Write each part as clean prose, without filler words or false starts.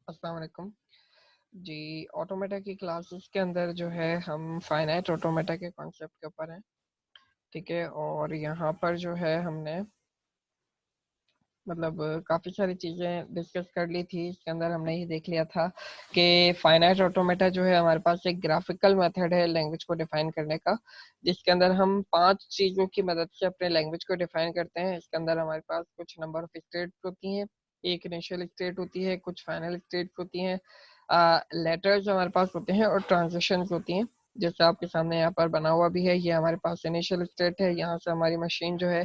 अस्सलाम वालेकुम जी। ऑटोमेटा की क्लासेस के अंदर जो है हम फाइनाइट ऑटोमेटा के कॉन्सेप्ट के ऊपर हैं। ठीक है, और यहाँ पर जो है हमने मतलब काफ़ी सारी चीज़ें डिस्कस कर ली थी। इसके अंदर हमने ये देख लिया था कि फाइनाइट ऑटोमेटा जो है हमारे पास एक ग्राफिकल मेथड है लैंग्वेज को डिफाइन करने का, जिसके अंदर हम 5 चीज़ों की मदद से अपने लैंग्वेज को डिफाइन करते हैं। इसके अंदर हमारे पास कुछ नंबर ऑफ स्टेट्स होती हैं, एक इनिशियल स्टेट होती है, कुछ फाइनल स्टेट्स होती हैं, लेटर्स हमारे पास होते हैं और ट्रांजिशंस होती हैं। जैसे आपके सामने यहाँ पर बना हुआ भी है, ये हमारे पास इनिशियल स्टेट है, यहाँ से हमारी मशीन जो है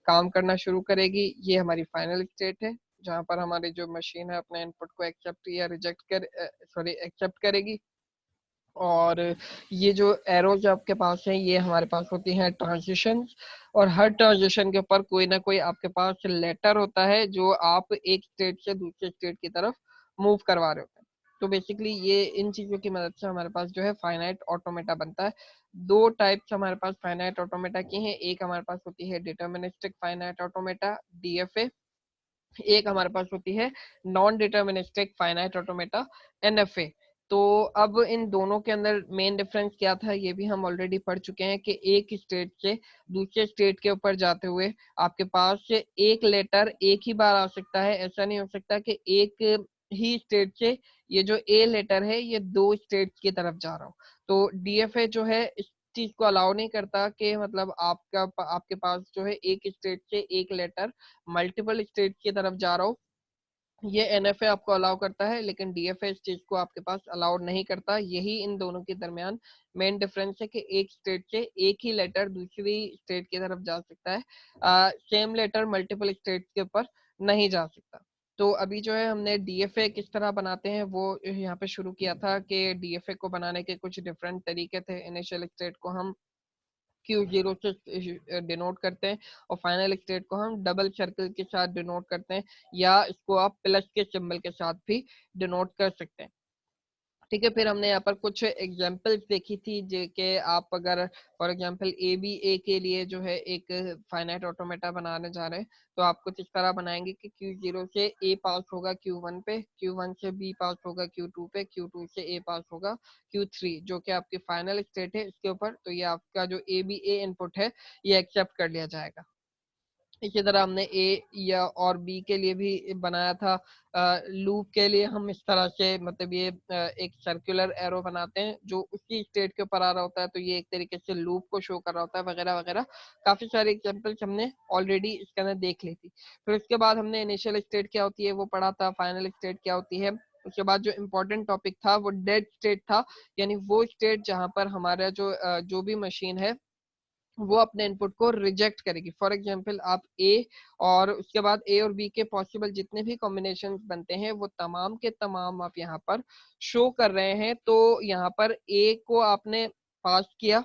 काम करना शुरू करेगी। ये हमारी फाइनल स्टेट है, जहाँ पर हमारी जो मशीन है अपने इनपुट को एक्सेप्ट या रिजेक्ट एक्सेप्ट करेगी। और ये जो एरोज आपके पास है ये हमारे पास होती हैं ट्रांजिशन, और हर ट्रांजिशन के ऊपर कोई ना कोई आपके पास लेटर होता है जो आप एक स्टेट से दूसरे स्टेट की तरफ मूव करवा रहे होते हैं। तो बेसिकली ये इन चीजों की मदद से हमारे पास जो है फाइनाइट ऑटोमेटा बनता है। दो टाइप्स हमारे पास फाइनाइट ऑटोमेटा की हैं। एक हमारे पास होती है डिटर्मिनिस्टिक फाइनाइट ऑटोमेटा, डीएफए। एक हमारे पास होती है non deterministic finite automata, NFA. तो अब इन दोनों के अंदर मेन डिफरेंस क्या था ये भी हम ऑलरेडी पढ़ चुके हैं कि एक स्टेट से दूसरे स्टेट के ऊपर जाते हुए आपके पास एक लेटर एक ही बार आ सकता है। ऐसा नहीं हो सकता कि एक ही स्टेट से ये जो ए लेटर है ये दो स्टेट की तरफ जा रहा हो। तो डीएफए जो है इस चीज को अलाउ नहीं करता कि मतलब आपके पास जो है एक स्टेट से एक लेटर मल्टीपल स्टेट की तरफ जा रहा हो। ये एनएफए आपको अलाउ करता है, लेकिन डीएफए इस चीज को आपके पास अलाउड नहीं करता। यही इन दोनों के दरमियान मेन डिफरेंस है कि एक स्टेट से एक ही लेटर दूसरी स्टेट की तरफ जा सकता है, सेम लेटर मल्टीपल स्टेट के ऊपर नहीं जा सकता। तो अभी जो है हमने डीएफए किस तरह बनाते हैं वो यहाँ पे शुरू किया था कि डीएफए को बनाने के कुछ डिफरेंट तरीके थे। इनिशियल स्टेट को हम Q0 से डिनोट करते हैं और फाइनल स्टेट को हम डबल सर्कल के साथ डिनोट करते हैं, या इसको आप प्लस के सिंबल के साथ भी डिनोट कर सकते हैं। ठीक है, फिर हमने यहाँ पर कुछ एग्जांपल्स देखी थी जो कि आप अगर फॉर एग्जांपल ए बी ए के लिए जो है एक फाइनाइट ऑटोमेटा बनाने जा रहे हैं तो आप कुछ इस तरह बनाएंगे कि Q0 से ए पास होगा Q1 पे, Q1 से बी पास होगा Q2 पे, Q2 से ए पास होगा Q3, जो कि आपकी फाइनल स्टेट है इसके ऊपर। तो ये आपका जो ए बी ए इनपुट है ये एक्सेप्ट कर लिया जाएगा। इसी तरह हमने ए या और बी के लिए भी बनाया था। लूप के लिए हम इस तरह से मतलब ये एक सर्कुलर एरो बनाते हैं जो उसी स्टेट के ऊपर आ रहा होता है, तो ये एक तरीके से लूप को शो कर रहा होता है वगैरह वगैरह। काफी सारे एग्जांपल्स हमने ऑलरेडी इसके अंदर देख ली थी। फिर उसके बाद हमने इनिशियल स्टेट क्या होती है वो पढ़ा था, फाइनल स्टेट क्या होती है। उसके बाद जो इम्पोर्टेंट टॉपिक था वो डेड स्टेट था, यानी वो स्टेट जहां पर हमारा जो भी मशीन है वो अपने इनपुट को रिजेक्ट करेगी। फॉर एग्जाम्पल आप ए और उसके बाद ए और बी के पॉसिबल जितने भी कॉम्बिनेशन बनते हैं वो तमाम के तमाम आप यहाँ पर शो कर रहे हैं। तो यहाँ पर ए को आपने पास किया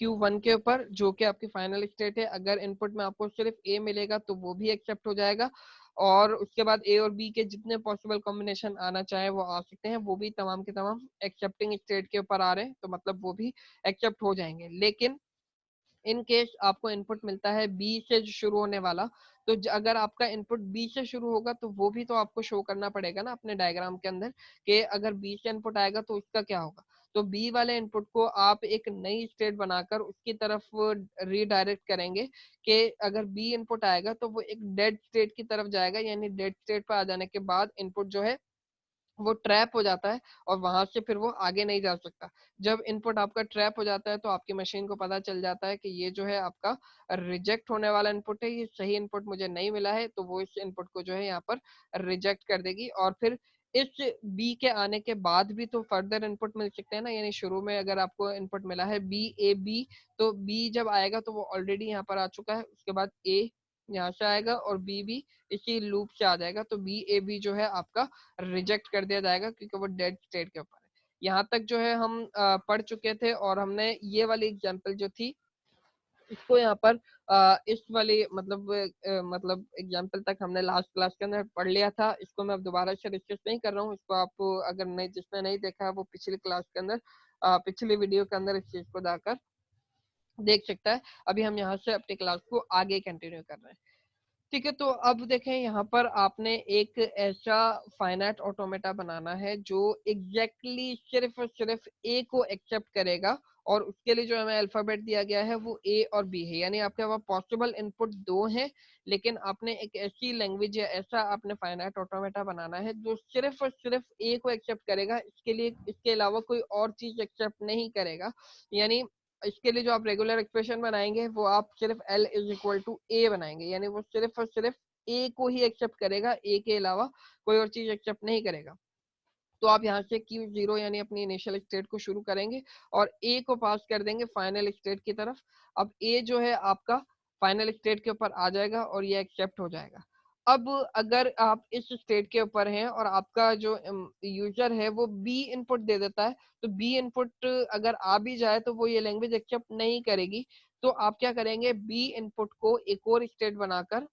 Q1 के ऊपर जो कि आपकी फाइनल स्टेट है। अगर इनपुट में आपको सिर्फ ए मिलेगा तो वो भी एक्सेप्ट हो जाएगा, और उसके बाद ए और बी के जितने पॉसिबल कॉम्बिनेशन आना चाहे वो आ सकते हैं, वो भी तमाम के तमाम एक्सेप्टिंग स्टेट के ऊपर आ रहे हैं, तो मतलब वो भी एक्सेप्ट हो जाएंगे। लेकिन इन केस आपको इनपुट मिलता है बी से शुरू होने वाला, तो अगर आपका इनपुट बी से शुरू होगा तो वो भी तो आपको शो करना पड़ेगा ना अपने डायग्राम के अंदर कि अगर बी से इनपुट आएगा तो उसका क्या होगा। तो बी वाले इनपुट को आप एक नई स्टेट बनाकर उसकी तरफ रीडायरेक्ट करेंगे कि अगर बी इनपुट आएगा तो वो एक डेड स्टेट की तरफ जाएगा, यानी डेड स्टेट पर आ जाने के बाद इनपुट जो है वो ट्रैप हो जाता है और वहां से फिर वो आगे नहीं जा सकता। जब इनपुट आपका ट्रैप हो जाता है तो आपकी मशीन को पता चल जाता है कि ये जो है आपका रिजेक्ट होने वाला इनपुट है, ये सही इनपुट मुझे नहीं मिला है, तो वो इस इनपुट को जो है यहाँ पर रिजेक्ट कर देगी। और फिर इस बी के आने के बाद भी तो फर्दर इनपुट मिल सकते हैं ना, यानी शुरू में अगर आपको इनपुट मिला है बी ए बी, तो बी जब आएगा तो वो ऑलरेडी यहाँ पर आ चुका है। उसके बाद ए यहाँ से आएगा और बी भी इसी लूप से आ जाएगा, तो बी ए बी जो है आपका रिजेक्ट कर दिया जाएगा क्योंकि वो डेड स्टेट के ऊपर है। यहाँ तक जो है हम पढ़ चुके थे, और हमने ये वाली एग्जांपल जो थी इसको यहाँ पर इस वाली मतलब एग्जांपल तक हमने लास्ट क्लास के अंदर पढ़ लिया था। इसको मैं अब दोबारा से डिस्कस नहीं कर रहा हूँ। इसको आप अगर नहीं जिसने नहीं देखा है वो पिछली क्लास के अंदर पिछली वीडियो के अंदर इस चीज को जाकर देख सकता है। अभी हम यहाँ से अपनी क्लास को आगे कंटिन्यू कर रहे हैं। ठीक है, तो अब देखें यहाँ पर आपने एक ऐसा फाइनाइट ऑटोमेटा बनाना है जो एग्जैक्टली सिर्फ और सिर्फ ए को एक्सेप्ट करेगा, और उसके लिए जो हमें अल्फाबेट दिया गया है वो ए और बी है। यानी आपके पास पॉसिबल इनपुट दो हैं, लेकिन आपने एक ऐसी लैंग्वेज या ऐसा आपने फाइनाइट ऑटोमेटा बनाना है जो सिर्फ और सिर्फ ए को एक्सेप्ट करेगा, इसके लिए इसके अलावा कोई और चीज एक्सेप्ट नहीं करेगा। यानी इसके लिए जो आप रेगुलर एक्सप्रेशन बनाएंगे वो आप सिर्फ L इज इक्वल टू ए बनाएंगे, यानी वो सिर्फ और सिर्फ ए को ही एक्सेप्ट करेगा, ए के अलावा कोई और चीज एक्सेप्ट नहीं करेगा। तो आप यहाँ से Q0 यानी अपनी इनिशियल स्टेट को शुरू करेंगे और ए को पास कर देंगे फाइनल स्टेट की तरफ। अब ए जो है आपका फाइनल स्टेट के ऊपर आ जाएगा और ये एक्सेप्ट हो जाएगा। अब अगर आप इस स्टेट के ऊपर हैं और आपका जो यूजर है वो बी इनपुट दे देता है, तो बी इनपुट अगर आ भी जाए तो वो ये लैंग्वेज एक्सेप्ट नहीं करेगी। तो आप क्या करेंगे, बी इनपुट को एक और स्टेट बनाकर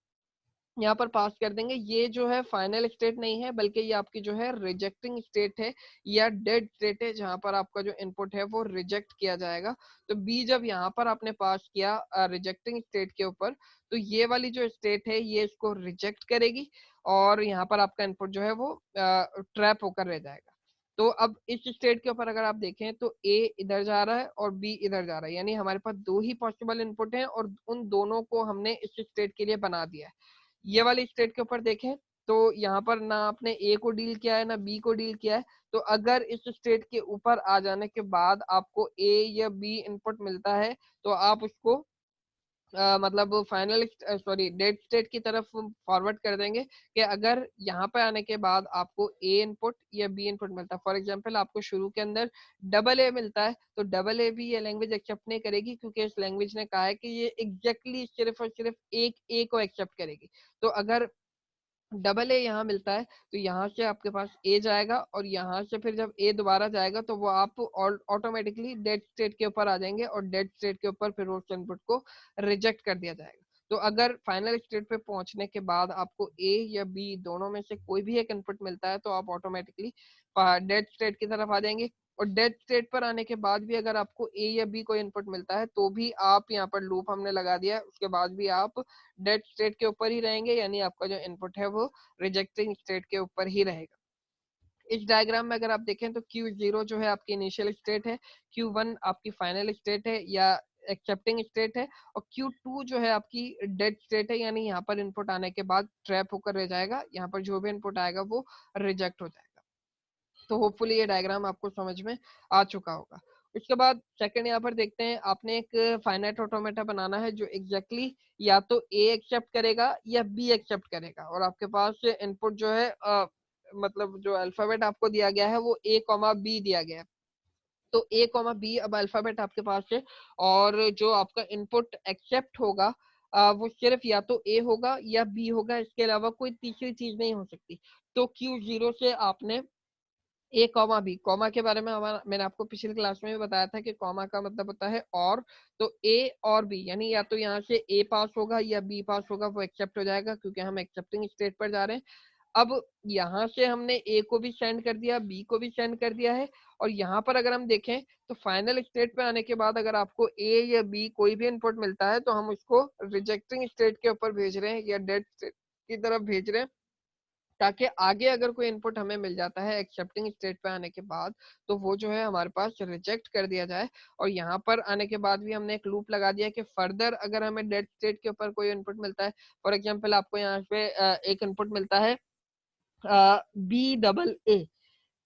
यहाँ पर पास कर देंगे। ये जो है फाइनल स्टेट नहीं है, बल्कि ये आपकी जो है रिजेक्टिंग स्टेट है या डेड स्टेट है, जहां पर आपका जो इनपुट है वो रिजेक्ट किया जाएगा। तो बी जब यहाँ पर आपने पास किया रिजेक्टिंग स्टेट के ऊपर, तो ये वाली जो स्टेट है ये इसको रिजेक्ट करेगी और यहाँ पर आपका इनपुट जो है वो ट्रैप होकर रह जाएगा। तो अब इस स्टेट के ऊपर अगर आप देखें तो ए इधर जा रहा है और बी इधर जा रहा है, यानी हमारे पास दो ही पॉसिबल इनपुट हैं और उन दोनों को हमने इस स्टेट के लिए बना दिया है। ये वाली स्टेट के ऊपर देखें तो यहाँ पर ना आपने ए को डील किया है ना बी को डील किया है। तो अगर इस स्टेट के ऊपर आ जाने के बाद आपको ए या बी इनपुट मिलता है, तो आप उसको मतलब फाइनल सॉरी डेड स्टेट की तरफ फॉरवर्ड कर देंगे कि अगर यहाँ पे आने के बाद आपको ए इनपुट या बी इनपुट मिलता है, फॉर एग्जांपल आपको शुरू के अंदर डबल ए मिलता है, तो डबल ए भी ये लैंग्वेज एक्सेप्ट नहीं करेगी, क्योंकि इस लैंग्वेज ने कहा है कि ये एग्जैक्टली सिर्फ और सिर्फ एक ए को एक्सेप्ट करेगी। तो अगर डबल ए यहाँ मिलता है तो यहाँ से आपके पास ए जाएगा और यहाँ से फिर जब ए दोबारा जाएगा तो वो आप ऑटोमेटिकली डेड स्टेट के ऊपर आ जाएंगे और डेड स्टेट के ऊपर फिर उस इनपुट को रिजेक्ट कर दिया जाएगा। तो अगर फाइनल स्टेट पे पहुंचने के बाद आपको ए या बी दोनों में से कोई भी एक इनपुट मिलता है, तो आप ऑटोमेटिकली डेड स्टेट की तरफ आ जाएंगे। और डेड स्टेट पर आने के बाद भी अगर आपको ए या बी कोई इनपुट मिलता है तो भी आप यहाँ पर लूप हमने लगा दिया है, उसके बाद भी आप डेड स्टेट के ऊपर ही रहेंगे, यानी आपका जो इनपुट है वो रिजेक्टिंग स्टेट के ऊपर ही रहेगा। इस डायग्राम में अगर आप देखें तो Q0 जो है आपकी इनिशियल स्टेट है, Q1 आपकी फाइनल स्टेट है या एक्सेप्टिंग स्टेट है, और Q2 जो है आपकी डेड स्टेट है, यानी यहाँ पर इनपुट आने के बाद ट्रैप होकर रह जाएगा, यहाँ पर जो भी इनपुट आएगा वो रिजेक्ट हो जाएगा। तो होपफुली ये डायग्राम आपको समझ में आ चुका होगा। उसके बाद सेकंड यहाँ पर देखते हैं, आपने एक फाइनाइट ऑटोमेटा बनाना है जो एग्जैक्टली या तो ए एक्सेप्ट करेगा या बी एक्सेप्ट करेगा, और आपके पास इनपुट जो है मतलब जो अल्फाबेट आपको दिया गया है वो ए कॉमा बी दिया गया है। तो ए कॉमा बी अब अल्फाबेट आपके पास है, और जो आपका इनपुट एक्सेप्ट होगा वो सिर्फ या तो ए होगा या बी होगा, इसके अलावा कोई तीसरी चीज नहीं हो सकती। तो Q0 से आपने ए कॉमा बी, कॉमा के बारे में हमारा मैंने आपको पिछली क्लास में भी बताया था कि कॉमा का मतलब होता है और। तो ए और बी, यानी या तो यहाँ से ए पास होगा या बी पास होगा, वो एक्सेप्ट हो जाएगा क्योंकि हम एक्सेप्टिंग स्टेट पर जा रहे हैं। अब यहाँ से हमने ए को भी सेंड कर दिया, बी को भी सेंड कर दिया है, और यहाँ पर अगर हम देखें तो फाइनल स्टेट पे आने के बाद अगर आपको ए या बी कोई भी इनपुट मिलता है तो हम उसको रिजेक्टिंग स्टेट के ऊपर भेज रहे हैं या डेड स्टेट की तरफ भेज रहे हैं, ताकि आगे अगर कोई इनपुट हमें मिल जाता है एक्सेप्टिंग स्टेट पे आने के बाद तो वो जो है हमारे पास रिजेक्ट कर दिया जाए। और यहाँ पर आने के बाद भी हमने एक लूप लगा दिया कि फर्दर अगर हमें डेड स्टेट के ऊपर कोई इनपुट मिलता है, फॉर एग्जांपल आपको यहाँ पे एक इनपुट मिलता है बी डबल ए,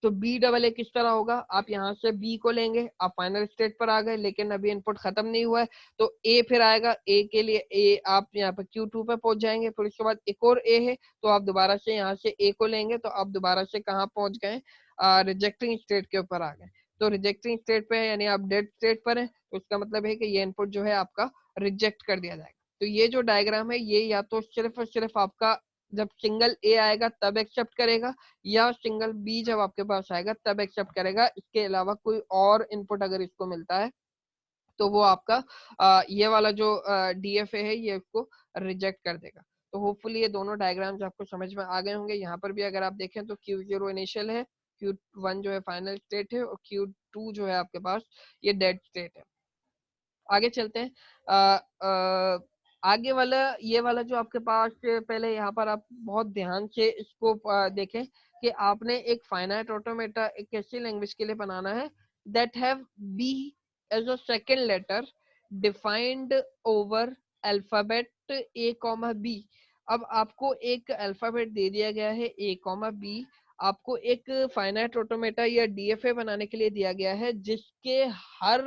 तो बी डबल ए किस तरह होगा, आप यहाँ से बी को लेंगे, आप फाइनल स्टेट पर आ गए लेकिन अभी इनपुट खत्म नहीं हुआ है, तो ए फिर आएगा, ए के लिए ए आप यहाँ पर Q2 पे पहुंच जाएंगे, फिर उसके बाद एक और ए है तो आप दोबारा से यहाँ से ए को लेंगे, तो आप दोबारा से कहाँ पहुंच गए, रिजेक्टिंग स्टेट के ऊपर आ गए। तो रिजेक्टिंग स्टेट पे है यानी आप डेड स्टेट पर है, तो उसका मतलब है कि ये इनपुट जो है आपका रिजेक्ट कर दिया जाएगा। तो ये जो डायग्राम है ये या तो सिर्फ और सिर्फ आपका जब सिंगल ए आएगा तब एक्सेप्ट करेगा, या सिंगल बी जब आपके पास आएगा तब एक्सेप्ट करेगा, इसके अलावा कोई और इनपुट अगर इसको मिलता है तो वो आपका ये वाला जो डीएफए है ये उसको रिजेक्ट कर देगा। तो होपफुली ये दोनों डायग्राम्स आपको समझ में आ गए होंगे। यहाँ पर भी अगर आप देखें तो Q0 इनिशियल है, Q1 जो है फाइनल स्टेट है, और Q2 जो है आपके पास ये डेड स्टेट है। आगे चलते हैं। आगे वाला ये वाला जो आपके पास पहले यहाँ पर आप बहुत ध्यान से इसको देखें कि आपने एक फाइनाइट ऑटोमेटा एक ऐसी लैंग्वेज के लिए बनाना है that have be as a second letter defined over alphabet A comma B. अब आपको एक अल्फाबेट दे दिया गया है ए कॉमा बी, आपको एक फाइनाइट ऑटोमेटा या डीएफए बनाने के लिए दिया गया है जिसके हर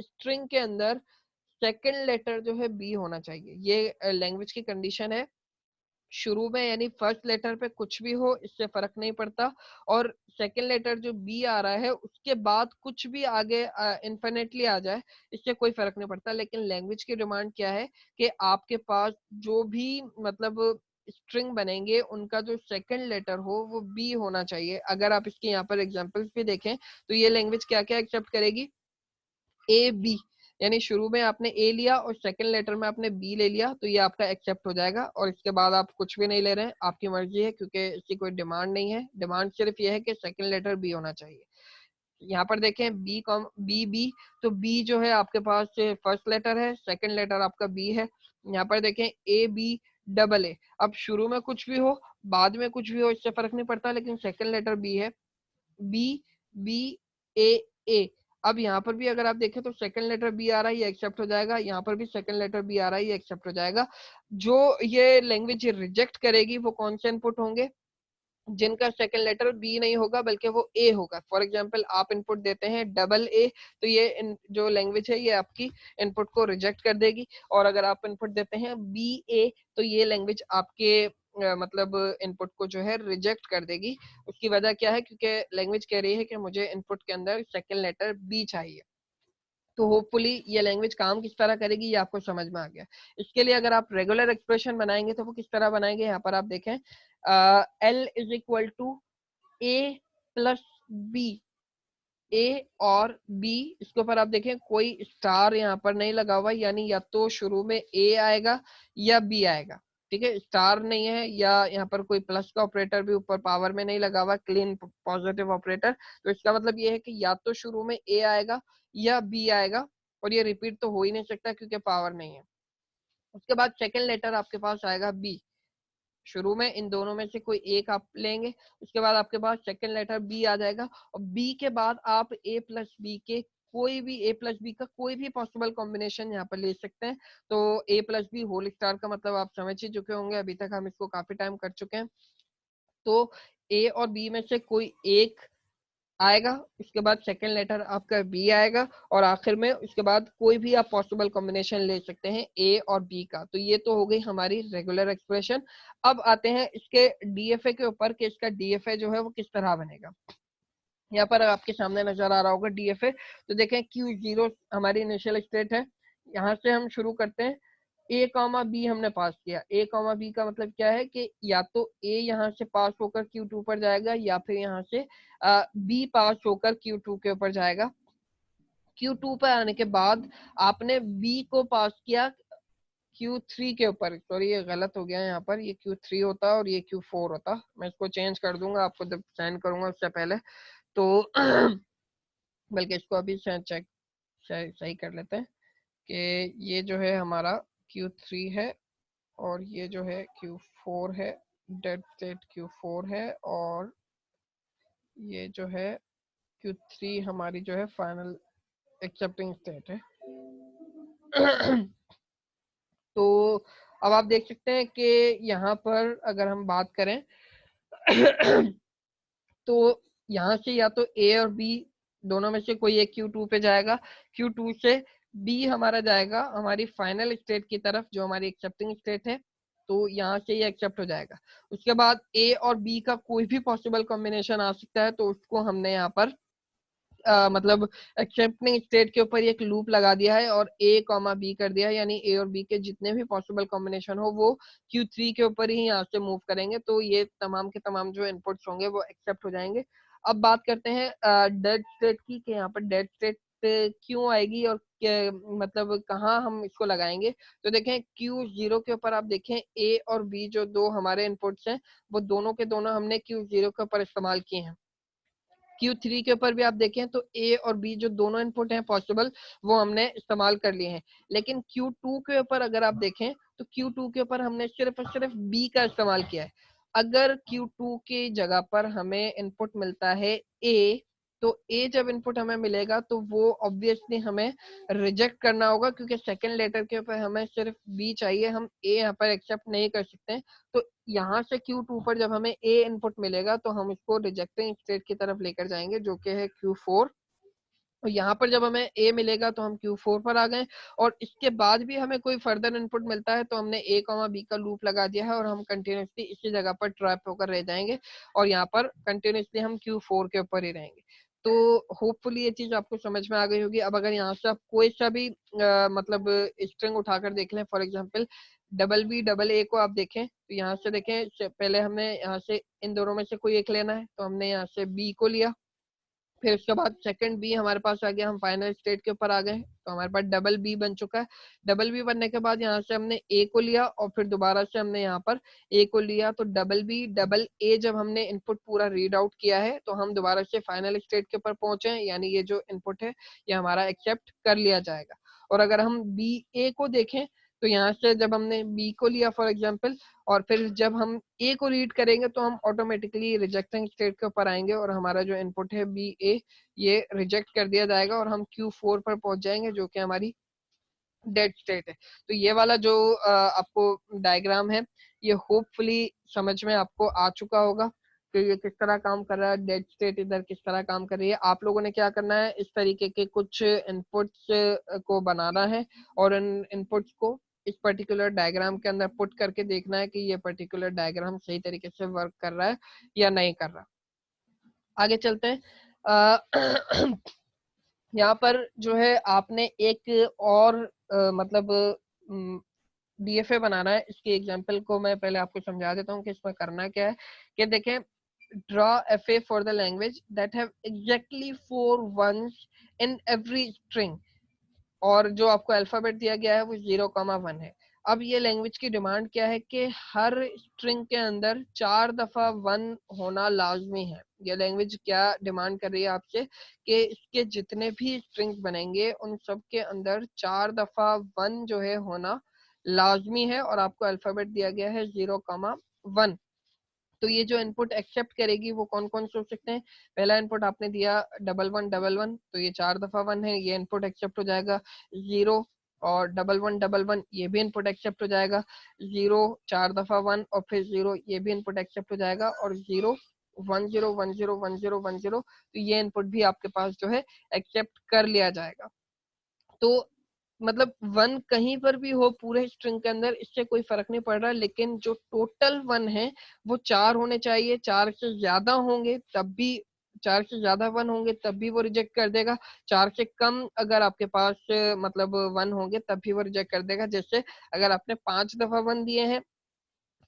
स्ट्रिंग के अंदर सेकंड लेटर जो है बी होना चाहिए। ये लैंग्वेज की कंडीशन है। शुरू में यानी फर्स्ट लेटर पे कुछ भी हो इससे फर्क नहीं पड़ता, और सेकंड लेटर जो बी आ रहा है उसके बाद कुछ भी आगे इन्फिनिटली आ जाए इससे कोई फर्क नहीं पड़ता। लेकिन लैंग्वेज की डिमांड क्या है कि आपके पास जो भी मतलब स्ट्रिंग बनेंगे उनका जो सेकंड लेटर हो वो बी होना चाहिए। अगर आप इसके यहाँ पर एग्जांपल्स भी देखें तो ये लैंग्वेज क्या क्या एक्सेप्ट करेगी, ए बी, यानी शुरू में आपने ए लिया और सेकंड लेटर में आपने बी ले लिया तो ये आपका एक्सेप्ट हो जाएगा, और इसके बाद आप कुछ भी नहीं ले रहे हैं, आपकी मर्जी है क्योंकि इसकी कोई डिमांड नहीं है। डिमांड सिर्फ ये है कि सेकंड लेटर बी होना चाहिए। यहाँ पर देखें बी कॉम बी बी, तो बी जो है आपके पास फर्स्ट लेटर है, सेकंड लेटर आपका बी है। यहाँ पर देखें ए बी डबल ए, अब शुरू में कुछ भी हो बाद में कुछ भी हो इससे फर्क नहीं पड़ता, लेकिन सेकंड लेटर बी है। बी बी ए ए, अब यहाँ पर भी अगर आप देखें तो सेकंड लेटर बी आ रहा है ये एक्सेप्ट हो जाएगा, यहाँ पर भी सेकंड लेटर बी आ रहा है ये एक्सेप्ट हो जाएगा। जो ये लैंग्वेज रिजेक्ट करेगी वो कौन से इनपुट होंगे, जिनका सेकंड लेटर बी नहीं होगा बल्कि वो ए होगा। फॉर एग्जांपल आप इनपुट देते हैं डबल ए, तो ये जो लैंग्वेज है ये आपकी इनपुट को रिजेक्ट कर देगी, और अगर आप इनपुट देते हैं बी ए तो ये लैंग्वेज आपके मतलब इनपुट को जो है रिजेक्ट कर देगी। उसकी वजह क्या है, क्योंकि लैंग्वेज कह रही है कि मुझे इनपुट के अंदर सेकंड लेटर बी चाहिए। तो होपफुली ये लैंग्वेज काम किस तरह करेगी ये आपको समझ में आ गया। इसके लिए अगर आप रेगुलर एक्सप्रेशन बनाएंगे तो वो किस तरह बनाएंगे, यहाँ पर आप देखें L is equal to A plus B, A और बी, इसके ऊपर आप देखें कोई स्टार यहाँ पर नहीं लगा हुआ, यानी या तो शुरू में ए आएगा या बी आएगा। ठीक है, स्टार नहीं है या यहाँ पर कोई प्लस का ऑपरेटर भी ऊपर पावर में नहीं लगा हुआ, क्लीन पॉजिटिव ऑपरेटर। तो इसका मतलब ये है कि या तो शुरू में ए आएगा या बी आएगा, और ये रिपीट तो हो ही नहीं सकता क्योंकि पावर नहीं है। उसके बाद सेकेंड लेटर आपके पास आएगा बी, शुरू में इन दोनों में से कोई एक आप लेंगे, उसके बाद आपके पास सेकंड लेटर बी आ जाएगा, और बी के बाद आप ए प्लस बी के कोई भी ए प्लस बी का कोई भी पॉसिबल कॉम्बिनेशन यहाँ पर ले सकते हैं। तो ए प्लस बी होल स्टार का मतलब आप समझ ही चुके होंगे, अभी तक हम इसको काफी टाइम कर चुके हैं। तो ए और बी में से कोई एक आएगा, उसके बाद सेकंड लेटर आपका बी आएगा, और आखिर में उसके बाद कोई भी आप पॉसिबल कॉम्बिनेशन ले सकते हैं ए और बी का। तो ये तो हो गई हमारी रेगुलर एक्सप्रेशन। अब आते हैं इसके डीएफए के ऊपर कि इसका डीएफए जो है वो किस तरह बनेगा। यहाँ पर आपके सामने नजर आ रहा होगा डीएफए, तो देखें Q0 हमारी इनिशियल स्टेट है। यहाँ से हम शुरू करते हैं, ए कॉमा बी हमने पास किया, ए कॉमा बी का मतलब क्या है कि या तो ए यहाँ से पास होकर Q2 पर जाएगा या फिर यहाँ से बी पास होकर Q2 के ऊपर जाएगा। Q2 पर आने के बाद आपने बी को पास किया Q3 के ऊपर, सॉरी ये गलत हो गया, यहाँ पर ये Q3 होता और ये Q4 होता, मैं इसको चेंज कर दूंगा आपको जब साइन करूंगा उससे पहले। तो बल्कि इसको अभी चेक सही कर लेते हैं कि ये जो है हमारा Q3 है और ये जो है Q4 है, डेड स्टेट Q4 है, और ये जो है Q3 हमारी जो है फाइनल एक्सेप्टिंग स्टेट है। तो अब आप देख सकते हैं कि यहाँ पर अगर हम बात करें तो यहाँ से या तो ए और बी दोनों में से कोई एक Q2 पे जाएगा, Q2 से बी हमारा जाएगा हमारी फाइनल स्टेट की तरफ जो हमारी एक्सेप्टिंग स्टेट है, तो यहाँ से ये एक्सेप्ट हो जाएगा। उसके बाद ए और बी का कोई भी पॉसिबल कॉम्बिनेशन आ सकता है, तो उसको हमने यहाँ पर मतलब एक्सेप्टिंग स्टेट के ऊपर एक लूप लगा दिया है और ए कॉमा बी कर दिया है, यानी ए और बी के जितने भी पॉसिबल कॉम्बिनेशन हो वो Q3 के ऊपर ही यहाँ से मूव करेंगे, तो ये तमाम के तमाम जो इनपुट्स होंगे वो एक्सेप्ट हो जाएंगे। अब बात करते हैं डेड स्टेट की, कि यहाँ पर डेड स्टेट क्यों आएगी और मतलब कहाँ हम इसको लगाएंगे। तो देखें Q0 के ऊपर आप देखें ए और बी जो दो हमारे इनपुट्स हैं वो दोनों के दोनों हमने Q0 के ऊपर इस्तेमाल किए हैं। Q3 के ऊपर भी आप देखें तो A और B जो दोनों इनपुट हैं पॉसिबल, वो हमने इस्तेमाल कर लिए हैं। लेकिन Q2 के ऊपर अगर आप देखें तो Q2 के ऊपर हमने सिर्फ और सिर्फ B का इस्तेमाल किया है। अगर Q2 की जगह पर हमें इनपुट मिलता है A, तो A जब इनपुट हमें मिलेगा तो वो ऑब्वियसली हमें रिजेक्ट करना होगा, क्योंकि सेकंड लेटर के ऊपर हमें सिर्फ B चाहिए, हम A यहाँ पर एक्सेप्ट नहीं कर सकते। तो यहाँ से Q2 पर जब हमें A इनपुट मिलेगा तो हम इसको रिजेक्टिंग स्टेट की तरफ लेकर जाएंगे, जो कि है Q4। और यहाँ पर जब हमें A मिलेगा तो हम Q4 पर आ गए, और इसके बाद भी हमें कोई फर्दर इनपुट मिलता है तो हमने A, B का लूप लगा दिया है और हम कंटिन्यूसली इसी जगह पर ट्रैप होकर रह जाएंगे, और यहाँ पर कंटिन्यूसली हम Q4 के ऊपर ही रहेंगे। तो होपफुली ये चीज आपको समझ में आ गई होगी। अब अगर यहाँ से आप कोई सा भी मतलब स्ट्रिंग उठाकर देख लें, फॉर एग्जाम्पल BB AA को आप देखें, तो यहाँ से देखें, पहले हमने यहाँ से इन दोनों में से कोई एक लेना है, तो हमने यहाँ से B को लिया, फिर उसके बाद सेकंड बी हमारे पास आ गया, हम फाइनल स्टेट के ऊपर आ गए, तो हमारे पास डबल बी बन चुका है। डबल बी बनने के बाद यहाँ से हमने ए को लिया, और फिर दोबारा से हमने यहाँ पर ए को लिया, तो डबल बी डबल ए जब हमने इनपुट पूरा रीड आउट किया है तो हम दोबारा से फाइनल स्टेट के ऊपर पहुंचे हैं, यानी ये जो इनपुट है ये हमारा एक्सेप्ट कर लिया जाएगा। और अगर हम बी ए को देखें तो यहाँ से जब हमने बी को लिया फॉर एग्जाम्पल, और फिर जब हम ए को रीड करेंगे तो हम ऑटोमेटिकली रिजेक्टिंग स्टेट के ऊपर आएंगे, और हमारा जो इनपुट है बी ए ये रिजेक्ट कर दिया जाएगा, और हम Q4 पर पहुंच जाएंगे, जो कि हमारी डेड स्टेट है। तो ये वाला जो आपको डायग्राम है ये होपफुली समझ में आपको आ चुका होगा कि ये किस तरह काम कर रहा है, डेड स्टेट इधर किस तरह काम कर रही है। आप लोगों ने क्या करना है, इस तरीके के कुछ इनपुट्स को बनाना है, और इन इनपुट्स को इस पर्टिकुलर डायग्राम के अंदर पुट करके देखना है कि ये पर्टिकुलर डायग्राम सही तरीके से वर्क कर रहा है या नहीं कर रहा। आगे चलते हैं। यहाँ पर जो है आपने एक और मतलब डीएफए बनाना है। इसकी एग्जांपल को मैं पहले आपको समझा देता हूँ कि इसमें करना क्या है। कि देखें, draw FA for the language that have exactly 4 ones in every string, और जो आपको अल्फाबेट दिया गया है वो 0,1 है। अब ये लैंग्वेज की डिमांड क्या है कि हर स्ट्रिंग के अंदर 4 दफा 1 होना लाजमी है। ये लैंग्वेज क्या डिमांड कर रही है आपसे कि इसके जितने भी स्ट्रिंग्स बनेंगे उन सब के अंदर 4 दफा 1 जो है होना लाजमी है, और आपको अल्फाबेट दिया गया है 0,1। तो ये जो इनपुट एक्सेप्ट करेगी वो कौन कौन से हो सकते हैं। पहला इनपुट आपने दिया 1111, तो ये 4 दफा 1 है, ये इनपुट एक्सेप्ट हो जाएगा। 0 और 1111 ये भी इनपुट एक्सेप्ट हो जाएगा। 0 4 दफा 1 और फिर 0 ये भी इनपुट एक्सेप्ट हो जाएगा। और 0 10 10 10 10, तो ये इनपुट भी आपके पास जो है एक्सेप्ट कर लिया जाएगा। तो मतलब 1 कहीं पर भी हो पूरे स्ट्रिंग के अंदर, इससे कोई फर्क नहीं पड़ रहा, लेकिन जो टोटल 1 है वो 4 होने चाहिए। 4 से ज्यादा होंगे तब भी, 4 से ज्यादा 1 होंगे तब भी वो रिजेक्ट कर देगा। 4 से कम अगर आपके पास मतलब 1 होंगे तब भी वो रिजेक्ट कर देगा। जैसे अगर आपने 5 दफा 1 दिए हैं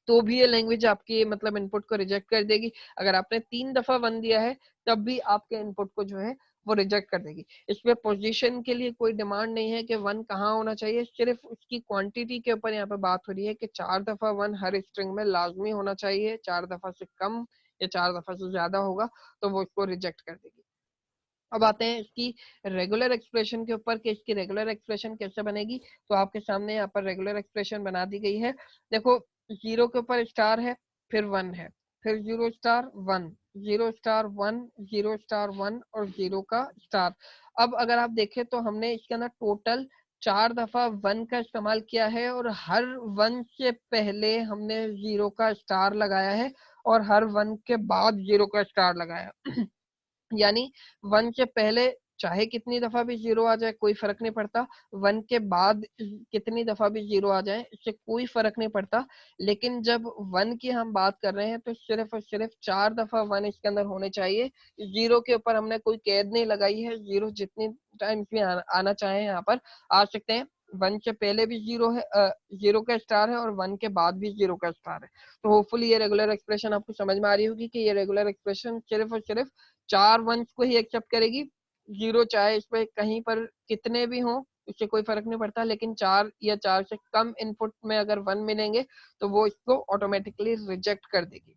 तो भी ये लैंग्वेज आपकी मतलब इनपुट को रिजेक्ट कर देगी। अगर आपने 3 दफा 1 दिया है तब भी आपके इनपुट को जो है वो रिजेक्ट कर देगी। इसमें पोजीशन के लिए कोई डिमांड नहीं है कि 1 कहाँ होना चाहिए, सिर्फ उसकी क्वांटिटी के ऊपर यहाँ पे बात हो रही है कि 4 दफा 1 हर स्ट्रिंग में लाजमी होना चाहिए। 4 दफा से कम या 4 दफा से ज्यादा होगा तो वो इसको रिजेक्ट कर देगी। अब आते हैं इसकी रेगुलर एक्सप्रेशन के ऊपर कि इसकी रेगुलर एक्सप्रेशन कैसे बनेगी। तो आपके सामने यहाँ पर रेगुलर एक्सप्रेशन बना दी गई है। देखो, 0 के ऊपर स्टार है, फिर 1 है, फिर 0 स्टार 1, 0 स्टार 1, 0 स्टार 1 और 0 का स्टार। अब अगर आप देखें तो हमने इसके अंदर टोटल 4 दफा 1 का इस्तेमाल किया है, और हर 1 से पहले हमने 0 का स्टार लगाया है, और हर 1 के बाद 0 का स्टार लगाया। यानी 1 से पहले चाहे कितनी दफा भी 0 आ जाए कोई फर्क नहीं पड़ता, 1 के बाद कितनी दफा भी 0 आ जाए इससे कोई फर्क नहीं पड़ता। लेकिन जब 1 की हम बात कर रहे हैं तो सिर्फ और सिर्फ 4 दफा 1 इसके अंदर होने चाहिए। 0 के ऊपर हमने कोई कैद नहीं लगाई है, 0 जितनी टाइम्स भी आना चाहे यहाँ पर आ सकते हैं। 1 से पहले भी 0 है, 0 का स्टार है, और 1 के बाद भी 0 का स्टार है। तो होपफुली ये रेगुलर एक्सप्रेशन आपको समझ में आ रही होगी कि ये रेगुलर एक्सप्रेशन सिर्फ और सिर्फ 4 वंस को ही एक्सेप्ट करेगी। 0 चाहे इसमें कहीं पर कितने भी हों उससे कोई फर्क नहीं पड़ता, लेकिन 4 या 4 से कम इनपुट में अगर 1 मिलेंगे तो वो इसको ऑटोमेटिकली रिजेक्ट कर देगी।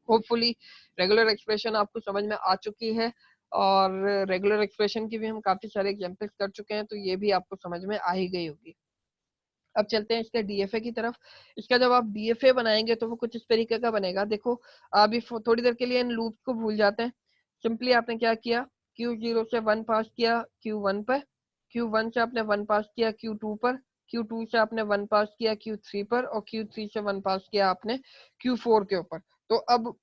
होपफुली रेगुलर एक्सप्रेशन आपको समझ में आ चुकी है, और रेगुलर एक्सप्रेशन की भी हम काफी सारे एग्जांपल्स कर चुके हैं, तो ये भी आपको समझ में आ ही गई होगी। अब चलते हैं इसके डीएफए की तरफ। इसका जब आप डीएफए बनाएंगे तो वो कुछ इस तरीके का बनेगा। देखो, अभी थोड़ी देर के लिए इन लूप को भूल जाते हैं। सिंपली आपने क्या किया, Q0 से 1 पास किया Q1 पर, Q1 से आपने 1 पास किया Q2 पर, Q2 से आपने 1 पास किया Q3 पर, और Q3 से 1 पास किया आपने Q4 के ऊपर। तो अब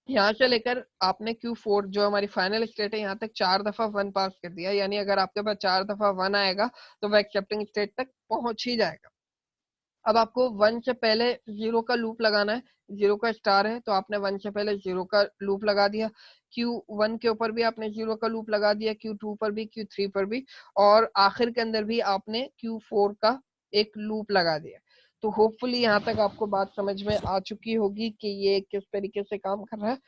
यहाँ से लेकर आपने Q4 जो हमारी फाइनल स्टेट है यहाँ तक 4 दफा 1 पास कर दिया, यानी अगर आपके पास 4 दफा 1 आएगा तो वह एक्सेप्टिंग स्टेट तक पहुंच ही जाएगा। अब आपको 1 से पहले 0 का लूप लगाना है, 0 का स्टार है तो आपने 1 से पहले 0 का लूप लगा दिया, Q1 के ऊपर भी आपने 0 का लूप लगा दिया, Q2 पर भी, Q3 पर भी, और आखिर के अंदर भी आपने Q4 का एक लूप लगा दिया। तो होपफुली यहाँ तक आपको बात समझ में आ चुकी होगी कि ये किस तरीके से काम कर रहा है,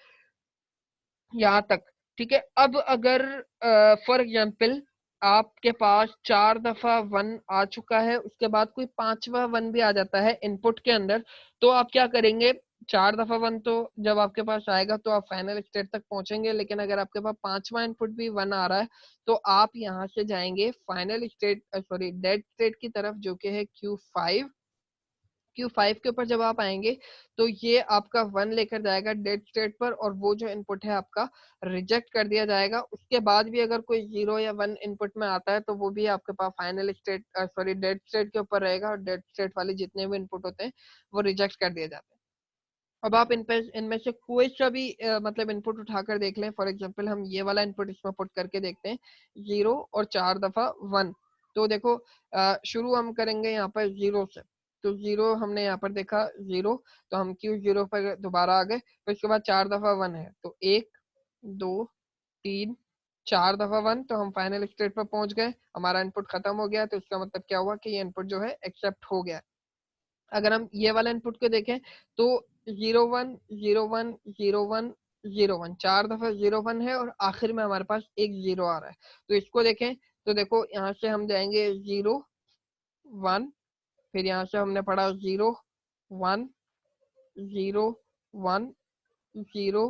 यहाँ तक ठीक है। अब अगर फॉर एग्जाम्पल आपके पास 4 दफा 1 आ चुका है, उसके बाद कोई 5वां 1 भी आ जाता है इनपुट के अंदर, तो आप क्या करेंगे, 4 दफा 1 तो जब आपके पास आएगा तो आप फाइनल स्टेट तक पहुंचेंगे, लेकिन अगर आपके पास 5वां इनपुट भी 1 आ रहा है तो आप यहाँ से जाएंगे final state, sorry dead state की तरफ, जो कि है Q5। Q5 के ऊपर जब आप आएंगे तो ये आपका 1 लेकर जाएगा डेड स्टेट पर, और वो जो इनपुट है आपका रिजेक्ट कर दिया जाएगा। उसके बाद भी अगर कोई 0 या 1 इनपुट में आता है तो वो भी आपके पास final state, sorry dead state के ऊपर रहेगा, और डेड स्टेट वाले जितने भी इनपुट होते हैं वो रिजेक्ट कर दिए जाते हैं। अब आप इनमें से कोई सा भी मतलब इनपुट उठाकर देख लें। फॉर एग्जांपल हम ये वाला इनपुट इसमें पुट करके देखते हैं, 0 और 4 दफा 1। तो देखो, शुरू हम करेंगे यहाँ पर 0 से, तो 0 हमने यहाँ पर देखा 0, तो हम Q0 पर दोबारा आ गए, फिर उसके बाद 4 दफा 1 है, तो 1 2 3 4 दफा 1, तो हम फाइनल स्टेट पर पहुंच गए, हमारा इनपुट खत्म हो गया। तो इसका मतलब क्या हुआ कि ये इनपुट जो है एक्सेप्ट हो गया। अगर हम ये वाला इनपुट को देखें तो 0 1 0 1 0 1 0 1, 4 दफा 0 1 है, और आखिर में हमारे पास एक 0 आ रहा है। तो इसको देखें तो देखो, यहाँ से हम जाएंगे 0 1, फिर यहाँ से हमने पढ़ा 0 1 0 1 0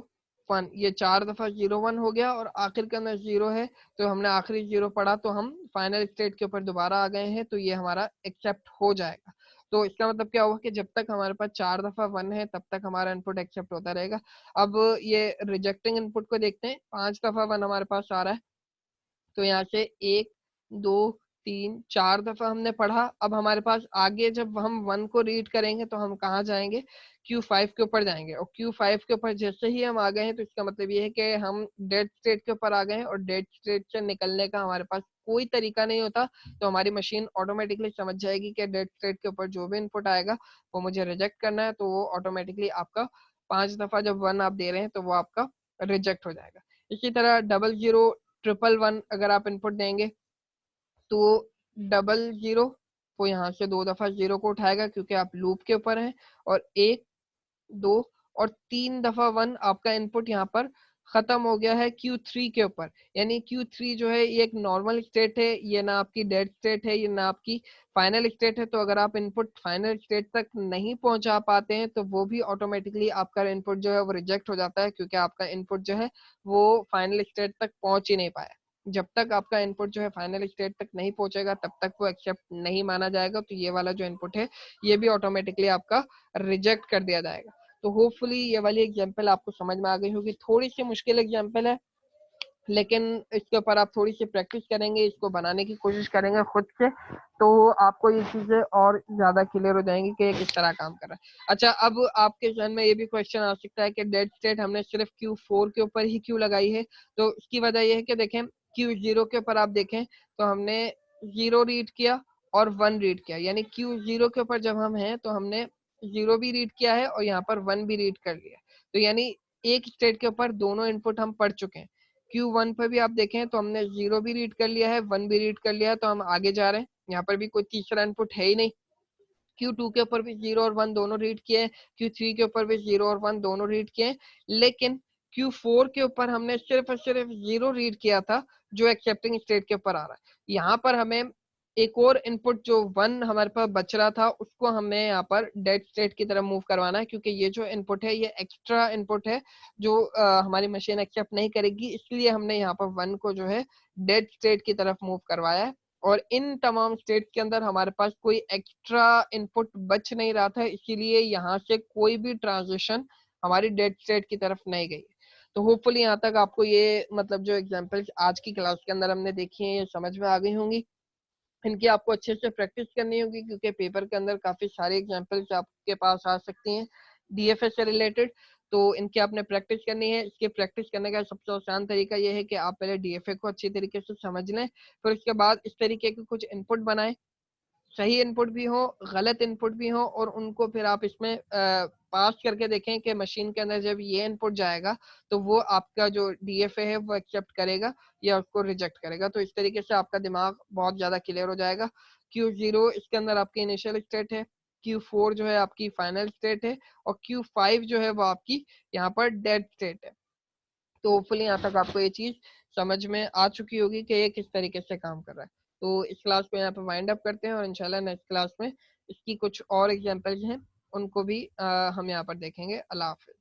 1, ये 4 दफा 0 1 हो गया, और आखिर के अंदर 0 है, तो हमने आखिरी 0 पढ़ा, तो हम फाइनल स्टेट के ऊपर दोबारा आ गए हैं, तो ये हमारा एक्सेप्ट हो जाएगा। तो इसका मतलब क्या हुआ कि जब तक हमारे पास 4 दफा 1 है तब तक हमारा इनपुट एक्सेप्ट होता रहेगा। अब ये रिजेक्टिंग इनपुट को देखते हैं, 5 दफा 1 हमारे पास आ रहा है, तो यहाँ से 1 2 3 4 दफा हमने पढ़ा। अब हमारे पास आगे जब हम 1 को रीड करेंगे तो हम कहाँ जाएंगे, Q5 के ऊपर जाएंगे, और Q5 के ऊपर जैसे ही हम आ गए हैं तो इसका मतलब ये है कि हम डेड स्टेट के ऊपर आ गए हैं, और डेड स्टेट से निकलने का हमारे पास कोई तरीका नहीं होता। तो हमारी मशीन ऑटोमेटिकली समझ जाएगी कि डेड स्टेट के ऊपर जो भी इनपुट आएगा वो मुझे रिजेक्ट करना है, तो वो ऑटोमेटिकली आपका 5 दफा जब 1 आप दे रहे हैं तो वो आपका रिजेक्ट हो जाएगा। इसी तरह 00 111 अगर आप इनपुट देंगे तो 00 को यहाँ से 2 दफा 0 को उठाएगा, क्योंकि आप लूप के ऊपर हैं, और 1 2 और 3 दफा 1 आपका इनपुट यहाँ पर खत्म हो गया है Q3 के ऊपर। यानी Q3 जो है ये एक नॉर्मल स्टेट है, ये ना आपकी डेड स्टेट है, ये ना आपकी फाइनल स्टेट है। तो अगर आप इनपुट फाइनल स्टेट तक नहीं पहुंचा पाते हैं तो वो भी ऑटोमेटिकली आपका इनपुट जो है वो रिजेक्ट हो जाता है, क्योंकि आपका इनपुट जो है वो फाइनल स्टेट तक पहुंच ही नहीं पाया। जब तक आपका इनपुट जो है फाइनल स्टेट तक नहीं पहुंचेगा तब तक वो एक्सेप्ट नहीं माना जाएगा। तो ये वाला जो इनपुट है ये भी ऑटोमेटिकली आपका रिजेक्ट कर दिया जाएगा। तो होपफुली ये वाली एग्जांपल आपको समझ में आ गई होगी। थोड़ी सी मुश्किल एग्जांपल है, लेकिन इसके ऊपर आप थोड़ी सी प्रैक्टिस करेंगे, इसको बनाने की कोशिश करेंगे खुद से, तो आपको ये चीजें और ज्यादा क्लियर हो जाएंगी कि ये किस तरह काम कर रहा है। अच्छा, अब आपके जहन में ये भी क्वेश्चन आ सकता है कि डेड स्टेट हमने सिर्फ Q4 के ऊपर ही क्यों लगाई है। तो इसकी वजह यह है कि देखें, Q0 के ऊपर आप देखें तो हमने 0 रीड किया और 1 रीड किया, यानी Q0 के ऊपर जब हम हैं तो हमने 0 भी रीड किया है और यहाँ पर 1 भी रीड कर लिया। तो यानी एक स्टेट के ऊपर दोनों इनपुट हम पढ़ चुके हैं। Q1 पर भी आप देखें तो हमने 0 भी रीड कर लिया है, 1 भी रीड कर लिया है, तो हम आगे जा रहे हैं। यहाँ पर भी कोई तीसरा इनपुट है ही नहीं। Q2 के ऊपर भी 0 और 1 दोनों रीड किए हैं, Q3 के ऊपर भी 0 और 1 दोनों रीड किए हैं, लेकिन Q4 के ऊपर हमने सिर्फ और सिर्फ 0 रीड किया था, जो एक्सेप्टिंग स्टेट के ऊपर आ रहा है। यहाँ पर हमें एक और इनपुट जो 1 हमारे पास बच रहा था उसको हमें यहाँ पर डेड स्टेट की तरफ मूव करवाना है, क्योंकि ये जो इनपुट है ये एक्स्ट्रा इनपुट है जो हमारी मशीन एक्सेप्ट नहीं करेगी, इसलिए हमने यहाँ पर 1 को जो है डेड स्टेट की तरफ मूव करवाया है। और इन तमाम स्टेट के अंदर हमारे पास कोई एक्स्ट्रा इनपुट बच नहीं रहा था, इसीलिए यहाँ से कोई भी ट्रांजिशन हमारी डेड स्टेट की तरफ नहीं गई। तो होपफुली यहाँ तक आपको ये मतलब जो एग्जांपल्स आज की क्लास के अंदर हमने देखी है ये समझ में आ गई होंगी। इनकी आपको अच्छे से प्रैक्टिस करनी होगी, क्योंकि पेपर के अंदर काफी सारे एग्जांपल्स आपके पास आ सकती हैं डीएफए से रिलेटेड। तो इनकी आपने प्रैक्टिस करनी है। इसके प्रैक्टिस करने का सबसे आसान तरीका ये है कि आप पहले डीएफए को अच्छी तरीके से समझ लें, फिर उसके बाद इस तरीके के कुछ इनपुट बनाएं, सही इनपुट भी हो, गलत इनपुट भी हो, और उनको फिर आप इसमें पास करके देखें कि मशीन के अंदर जब ये इनपुट जाएगा तो वो आपका जो डीएफए है वो एक्सेप्ट करेगा या उसको रिजेक्ट करेगा। तो इस तरीके से आपका दिमाग बहुत ज्यादा क्लियर हो जाएगा। Q0 इसके अंदर आपकी इनिशियल स्टेट है, Q4 जो है आपकी फाइनल स्टेट है, और Q5 जो है वो आपकी यहाँ पर डेड स्टेट है। तो होपफुली यहाँ तक आपको ये चीज समझ में आ चुकी होगी कि ये किस तरीके से काम कर रहा है। तो इस क्लास को यहाँ पे वाइंड अप करते हैं, और इंशाल्लाह नेक्स्ट क्लास में इसकी कुछ और एग्जांपल्स हैं उनको भी हम यहाँ पर देखेंगे। अल्लाह हाफिज।